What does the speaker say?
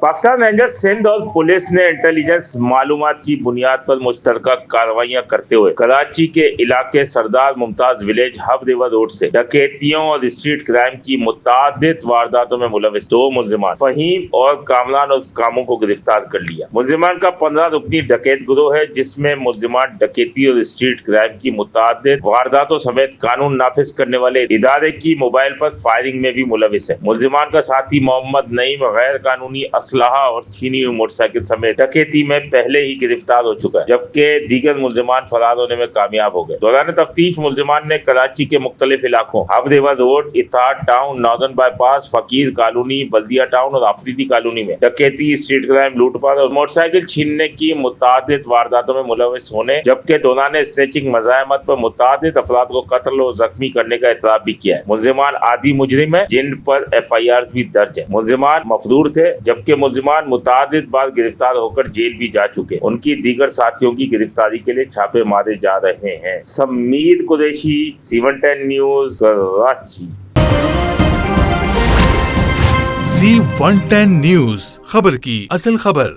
Pakistan rangers Sindh और police ने intelligence मालूमात की बुनियाद पर मुश्तरका कार्रवाइयां करते हुए कराची के इलाके सरदार मुमताज विलेज हबदेवा रोड से डकैतियों और स्ट्रीट क्राइम की मुतादिद वारदातों में मुलविस 2 मुलजिमान फहीम और कामरान और कामों को गिरफ्तार कर लिया। मुलजिमान का 15 रुकनी डकैत गिरोह है, जिसमें मुलजिमान डकैती और स्ट्रीट क्राइम की मुतादिद वारदातों समेत कानून नाफिज करने वाले इदारे की मोबाइल पर फायरिंग में भी मुलविस है। मुलजिमान का साथी मोहम्मद नईम गैर कानूनी असलहा और छीनी हुई मोटरसाइकिल समेत डकैती में पहले ही गिरफ्तार हो चुका है, जबकि दीगर मुलजिमान फरार होने में कामयाब हो गए। दौरान तफ्तीश मुलजिमान ने कराची के मुख्तलिफ इलाकों हबदेवा रोड, इत्तेहाद टाउन, नॉर्दर्न बाईपास, फकीर कॉलोनी, बल्दिया टाउन और आफरीदी कॉलोनी में डकैती, स्ट्रीट क्राइम, लूटपाट और मोटरसाइकिल छीनने की मुतादिद वारदातों में मुलविस होने, जबकि दौरान स्नेचिंग मज़ाहमत पर मुतादिद अफराद को कत्ल और जख्मी करने का इतराफ भी किया है। मुलजिमान आदि मुजरिम है, जिन पर FIR भी दर्ज है। मुलजिमान मफरूर थे, जबकि मुलजिमान मुतादिद बार गिरफ्तार होकर जेल भी जा चुके। उनकी दीगर साथियों की गिरफ्तारी के लिए छापे मारे जा रहे हैं। Sameer Qureshi, C110 news, Karachi. C110 news, खबर की असल खबर।